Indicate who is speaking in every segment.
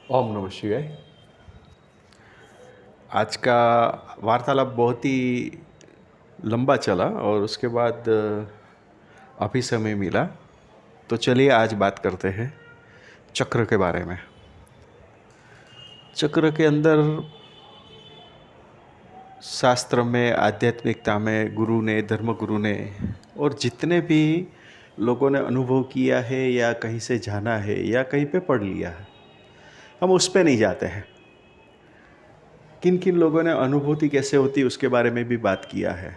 Speaker 1: ओम नमः शिवाय। आज का वार्तालाप बहुत ही लंबा चला और उसके बाद अभी समय मिला, तो चलिए आज बात करते हैं चक्र के बारे में। चक्र के अंदर शास्त्र में, आध्यात्मिकता में गुरु ने, धर्मगुरु ने और जितने भी लोगों ने अनुभव किया है या कहीं से जाना है या कहीं पे पढ़ लिया है, हम उस पे नहीं जाते हैं। किन किन लोगों ने अनुभूति कैसे होती उसके बारे में भी बात किया है।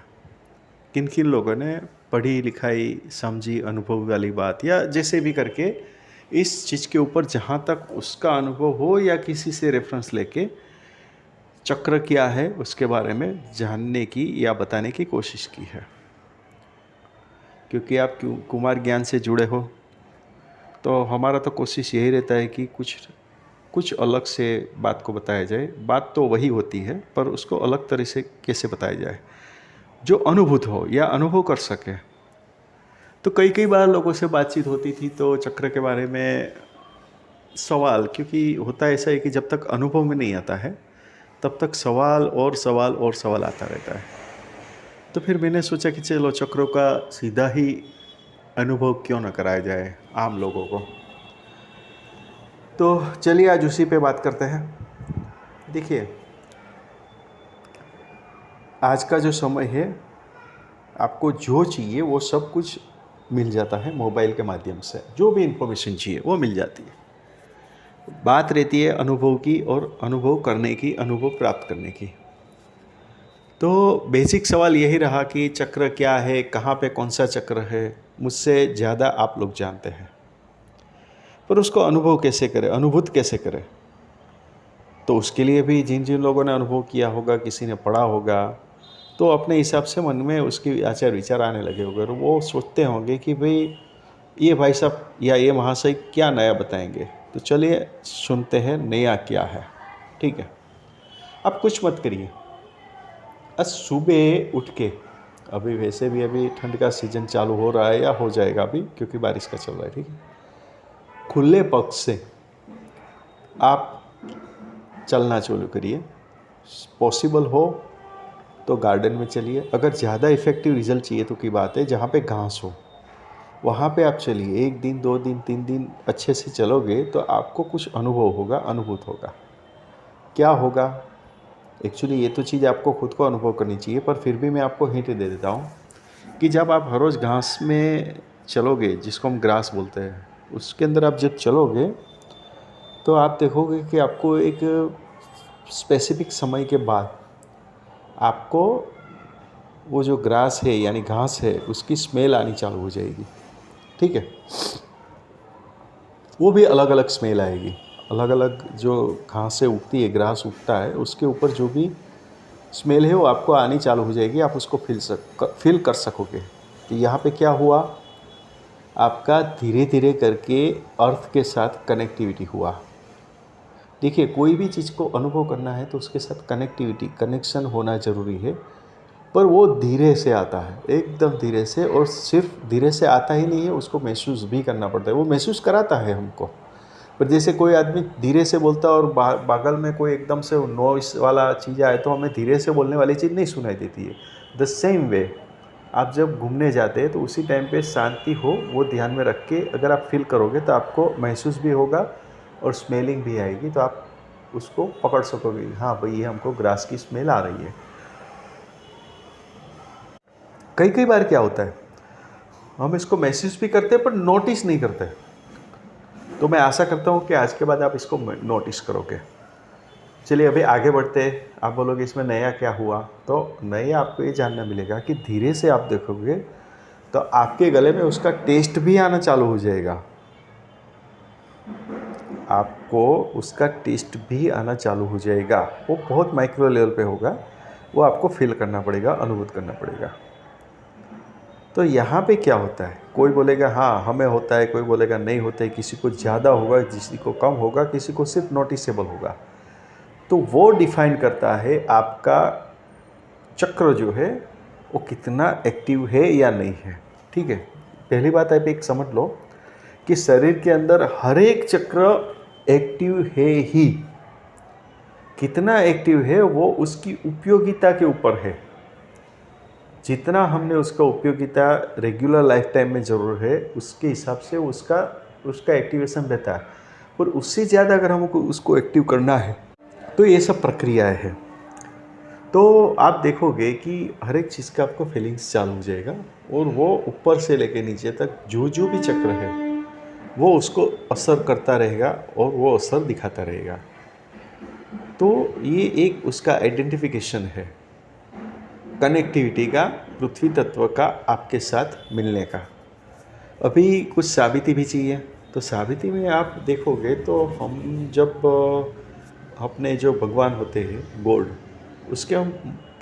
Speaker 1: किन किन लोगों ने पढ़ी लिखाई समझी अनुभव वाली बात, या जैसे भी करके इस चीज़ के ऊपर जहाँ तक उसका अनुभव हो या किसी से रेफरेंस लेके चक्र क्या है उसके बारे में जानने की या बताने की कोशिश की है। क्योंकि आप कुमार ज्ञान से जुड़े हो तो हमारा तो कोशिश यही रहता है कि कुछ अलग से बात को बताया जाए। बात तो वही होती है पर उसको अलग तरह से कैसे बताया जाए जो अनुभूत हो या अनुभव कर सके। तो कई कई बार लोगों से बातचीत होती थी तो चक्र के बारे में सवाल, क्योंकि होता ऐसा है कि जब तक अनुभव में नहीं आता है तब तक सवाल और सवाल और सवाल आता रहता है। तो फिर मैंने सोचा कि चलो चक्रों का सीधा ही अनुभव क्यों न कराया जाए आम लोगों को। तो चलिए आज उसी पे बात करते हैं। देखिए, आज का जो समय है आपको जो चाहिए वो सब कुछ मिल जाता है मोबाइल के माध्यम से। जो भी इन्फॉर्मेशन चाहिए वो मिल जाती है। बात रहती है अनुभव की और अनुभव करने की, अनुभव प्राप्त करने की। तो बेसिक सवाल यही रहा कि चक्र क्या है, कहाँ पे कौन सा चक्र है। मुझसे ज़्यादा आप लोग जानते हैं, पर उसको अनुभव कैसे करें, अनुभूत कैसे करें। तो उसके लिए भी जिन जिन लोगों ने अनुभव किया होगा, किसी ने पढ़ा होगा, तो अपने हिसाब से मन में उसके आचार विचार आने लगे होंगे और वो सोचते होंगे कि भाई ये भाई साहब या ये महाशय क्या नया बताएंगे। तो चलिए सुनते हैं नया क्या है। ठीक है, अब कुछ मत करिए। आज सुबह उठ के, अभी वैसे भी अभी ठंड का सीज़न चालू हो रहा है या हो जाएगा अभी, क्योंकि बारिश का चल रहा है। ठीक है, खुले पक्ष से आप चलना चालू करिए। पॉसिबल हो तो गार्डन में चलिए। अगर ज़्यादा इफ़ेक्टिव रिजल्ट चाहिए तो की बात है, जहाँ पे घास हो वहाँ पे आप चलिए। 1 दिन 2 दिन 3 दिन अच्छे से चलोगे तो आपको कुछ अनुभव होगा, अनुभूत होगा। क्या होगा एक्चुअली, ये तो चीज़ आपको खुद को अनुभव करनी चाहिए, पर फिर भी मैं आपको हिंट दे देता हूँ कि जब आप हर रोज़ घास में चलोगे, जिसको हम ग्रास बोलते हैं, उसके अंदर आप जब चलोगे तो आप देखोगे कि आपको एक स्पेसिफिक समय के बाद आपको वो जो ग्रास है यानी घास है उसकी स्मेल आनी चालू हो जाएगी। ठीक है, वो भी अलग अलग स्मेल आएगी। अलग अलग जो घास से उगती है, ग्रास उगता है, उसके ऊपर जो भी स्मेल है वो आपको आनी चालू हो जाएगी। आप उसको फील कर सकोगे। तो यहाँ पे क्या हुआ, आपका धीरे धीरे करके अर्थ के साथ कनेक्टिविटी हुआ। देखिए, कोई भी चीज़ को अनुभव करना है तो उसके साथ कनेक्टिविटी, कनेक्शन होना ज़रूरी है, पर वो धीरे से आता है, एकदम धीरे से। और सिर्फ धीरे से आता ही नहीं है, उसको महसूस भी करना पड़ता है। वो महसूस कराता है हमको। पर जैसे कोई आदमी धीरे से बोलता है और बगल में कोई एकदम से नॉइस वाला चीज़ आए तो हमें धीरे से बोलने वाली चीज़ नहीं सुनाई देती है। द सेम वे, आप जब घूमने जाते हैं तो उसी टाइम पे शांति हो वो ध्यान में रख के अगर आप फील करोगे तो आपको महसूस भी होगा और स्मेलिंग भी आएगी। तो आप उसको पकड़ सकोगे, हाँ भाई ये हमको ग्रास की स्मेल आ रही है। कई कई बार क्या होता है, हम इसको महसूस भी करते हैं पर नोटिस नहीं करते। तो मैं आशा करता हूँ कि आज के बाद आप इसको नोटिस करोगे। चलिए अभी आगे बढ़ते हैं। आप बोलोगे इसमें नया क्या हुआ, तो नया आपको ये जानना मिलेगा कि धीरे से आप देखोगे तो आपके गले में उसका टेस्ट भी आना चालू हो जाएगा। आपको उसका टेस्ट भी आना चालू हो जाएगा। वो बहुत माइक्रो लेवल पे होगा, वो आपको फील करना पड़ेगा, अनुभूत करना पड़ेगा। तो यहाँ पे क्या होता है, कोई बोलेगा हाँ हमें होता है, कोई बोलेगा नहीं होता है, किसी को ज़्यादा होगा, किसी को कम होगा, किसी को सिर्फ नोटिसेबल होगा। तो वो डिफाइन करता है आपका चक्र जो है वो कितना एक्टिव है या नहीं है। ठीक है, पहली बात आप एक समझ लो कि शरीर के अंदर हर एक चक्र एक्टिव है ही। कितना एक्टिव है वो उसकी उपयोगिता के ऊपर है। जितना हमने उसका उपयोगिता रेगुलर लाइफ टाइम में ज़रूर है, उसके हिसाब से उसका एक्टिवेशन रहता है। और उससे ज़्यादा अगर हमको उसको एक्टिव करना है तो ये सब प्रक्रियाएं हैं। तो आप देखोगे कि हर एक चीज़ का आपको फीलिंग्स चालू हो जाएगा, और वो ऊपर से लेके नीचे तक जो भी चक्र है वो उसको असर करता रहेगा और वो असर दिखाता रहेगा। तो ये एक उसका आइडेंटिफिकेशन है कनेक्टिविटी का, पृथ्वी तत्व का आपके साथ मिलने का। अभी कुछ साबिती भी चाहिए, तो साबिती में आप देखोगे तो हम जब अपने जो भगवान होते हैं गॉड, उसके हम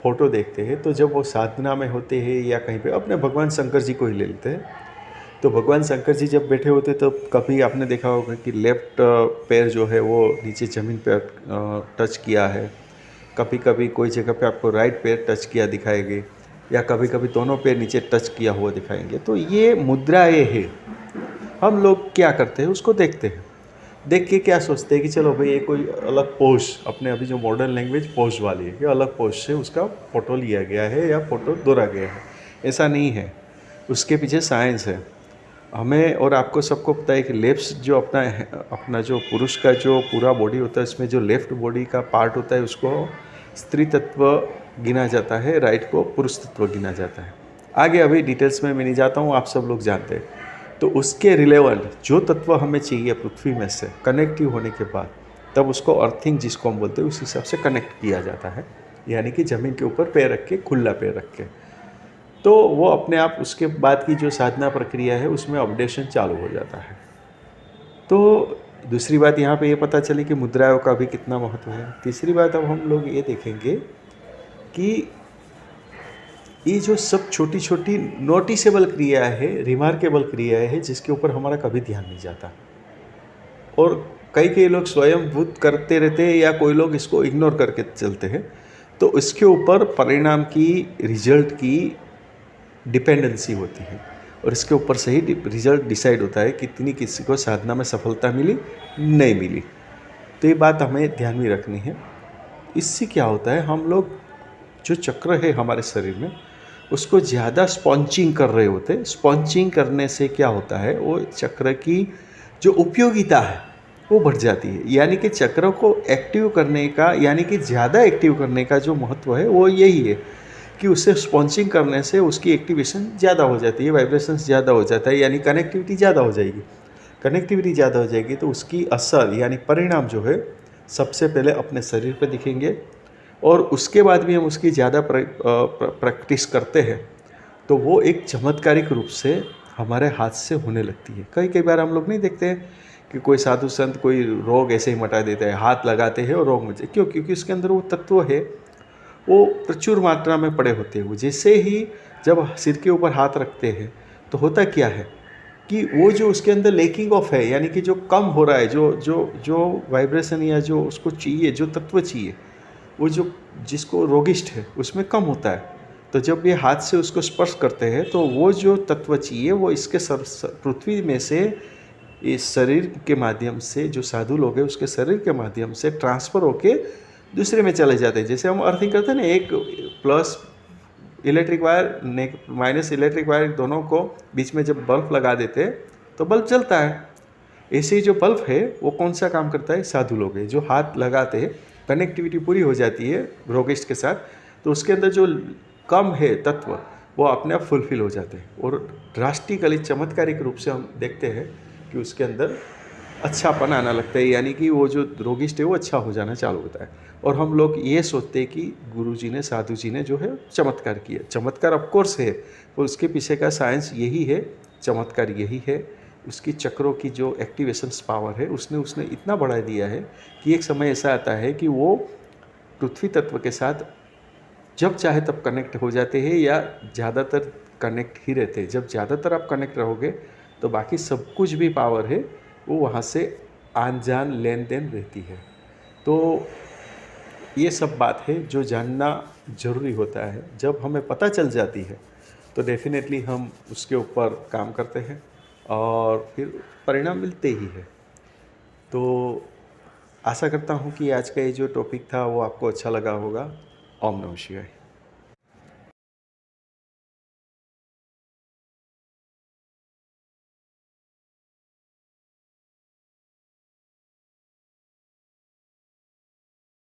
Speaker 1: फोटो देखते हैं, तो जब वो साधना में होते हैं या कहीं पे, अपने भगवान शंकर जी को ही ले लेते हैं, तो भगवान शंकर जी जब बैठे होते तो कभी आपने देखा होगा कि लेफ्ट पैर जो है वो नीचे ज़मीन पर टच किया है, कभी कभी कोई जगह पे आपको राइट पैर टच किया दिखाएंगे, या कभी कभी दोनों पैर नीचे टच किया हुआ दिखाएंगे। तो ये मुद्राएं है। हम लोग क्या करते हैं, उसको देखते हैं, देख के क्या सोचते हैं कि चलो भाई ये कोई अलग पोज, अपने अभी जो मॉडर्न लैंग्वेज पोज वाली है, ये अलग पोज से उसका फ़ोटो लिया गया है या फ़ोटो दौड़ा गया है। ऐसा नहीं है, उसके पीछे साइंस है। हमें और आपको सबको पता है कि लेफ्ट जो अपना जो पुरुष का जो पूरा बॉडी होता है, इसमें जो लेफ्ट बॉडी का पार्ट होता है उसको स्त्री तत्व गिना जाता है, राइट को पुरुष तत्व गिना जाता है। आगे अभी डिटेल्स में मैं नहीं जाता हूँ, आप सब लोग जानते हैं। तो उसके रिलेवेंट जो तत्व हमें चाहिए पृथ्वी में से कनेक्टिव होने के बाद, तब उसको अर्थिंग जिसको हम बोलते हैं, उस हिसाब से कनेक्ट किया जाता है, यानी कि ज़मीन के ऊपर पैर रख के, खुला पैर रख के। तो वो अपने आप उसके बाद की जो साधना प्रक्रिया है उसमें अपडेशन चालू हो जाता है। तो दूसरी बात यहाँ पे ये पता चली कि मुद्राओं का भी कितना महत्व है। तीसरी बात अब हम लोग ये देखेंगे कि ये जो सब छोटी छोटी नोटिसेबल क्रिया है, रिमार्केबल क्रिया है, जिसके ऊपर हमारा कभी ध्यान नहीं जाता, और कई लोग स्वयंभूत करते रहते हैं या कोई लोग इसको इग्नोर करके चलते हैं। तो इसके ऊपर परिणाम की, रिजल्ट की डिपेंडेंसी होती है, और इसके ऊपर से ही रिजल्ट डिसाइड होता है कितनी किसी को साधना में सफलता मिली, नहीं मिली। तो ये बात हमें ध्यान में रखनी है। इससे क्या होता है, हम लोग जो चक्र है हमारे शरीर में उसको ज़्यादा स्पॉन्चिंग कर रहे होते हैं। स्पॉन्चिंग करने से क्या होता है, वो चक्र की जो उपयोगिता है वो बढ़ जाती है। यानी कि चक्र को एक्टिव करने का, यानी कि ज़्यादा एक्टिव करने का जो महत्व है वो यही है कि उससे स्पॉन्चिंग करने से उसकी एक्टिवेशन ज़्यादा हो जाती है, वाइब्रेशंस ज़्यादा हो जाता है, यानी कनेक्टिविटी ज़्यादा हो जाएगी। कनेक्टिविटी ज़्यादा हो जाएगी तो उसकी असर यानी परिणाम जो है सबसे पहले अपने शरीर पर दिखेंगे, और उसके बाद भी हम उसकी ज़्यादा प्रैक्टिस करते हैं तो वो एक चमत्कारिक रूप से हमारे हाथ से होने लगती है। कई बार हम लोग नहीं देखते हैं कि कोई साधु संत कोई रोग ऐसे ही मटा देता है, हाथ लगाते हैं और रोग मुझे क्यों? क्योंकि उसके अंदर वो तत्व है, वो प्रचुर मात्रा में पड़े होते हैं। वो जैसे ही जब सिर के ऊपर हाथ रखते हैं तो होता क्या है कि वो जो उसके अंदर लेकिंग ऑफ है, यानी कि जो कम हो रहा है, जो वाइब्रेशन या जो उसको चाहिए, जो तत्व चाहिए, वो जो जिसको रोगिष्ठ है उसमें कम होता है। तो जब ये हाथ से उसको स्पर्श करते हैं तो वो जो तत्व चाहिए वो इसके पृथ्वी में से इस शरीर के माध्यम से, जो साधु लोग हैं उसके शरीर के माध्यम से ट्रांसफ़र होके दूसरे में चले जाते हैं। जैसे हम अर्थिंग करते हैं ना, एक plus electric wire minus electric wire दोनों को बीच में जब बल्ब लगा देते हैं तो बल्ब जलता है। ऐसे ही जो बल्ब है वो कौन सा काम करता है, साधु लोग हैं जो हाथ लगाते हैं, कनेक्टिविटी पूरी हो जाती है रोगिष्ठ के साथ, तो उसके अंदर जो कम है तत्व वो अपने आप फुलफिल हो जाते हैं, और ड्रास्टिकली चमत्कारिक रूप से हम देखते हैं कि उसके अंदर अच्छापन आना लगता है, यानी कि वो जो रोगिष्ठ है वो अच्छा हो जाना चालू होता है। और हम लोग ये सोचते हैं कि गुरु जी ने, साधु जी ने जो है चमत्कार किया। चमत्कार ऑफकोर्स है, और उसके पीछे का साइंस यही है, चमत्कार यही है। उसकी चक्रों की जो एक्टिवेशंस पावर है उसने इतना बढ़ा दिया है कि एक समय ऐसा आता है कि वो पृथ्वी तत्व के साथ जब चाहे तब कनेक्ट हो जाते हैं, या ज़्यादातर कनेक्ट ही रहते हैं। जब ज़्यादातर आप कनेक्ट रहोगे तो बाकी सब कुछ भी पावर है वो वहाँ से आन जान लेन देन रहती है। तो ये सब बात है जो जानना ज़रूरी होता है। जब हमें पता चल जाती है तो डेफिनेटली हम उसके ऊपर काम करते हैं और फिर परिणाम मिलते ही है। तो आशा करता हूँ कि आज का ये जो टॉपिक था वो आपको अच्छा लगा होगा। ओम नमः शिवाय।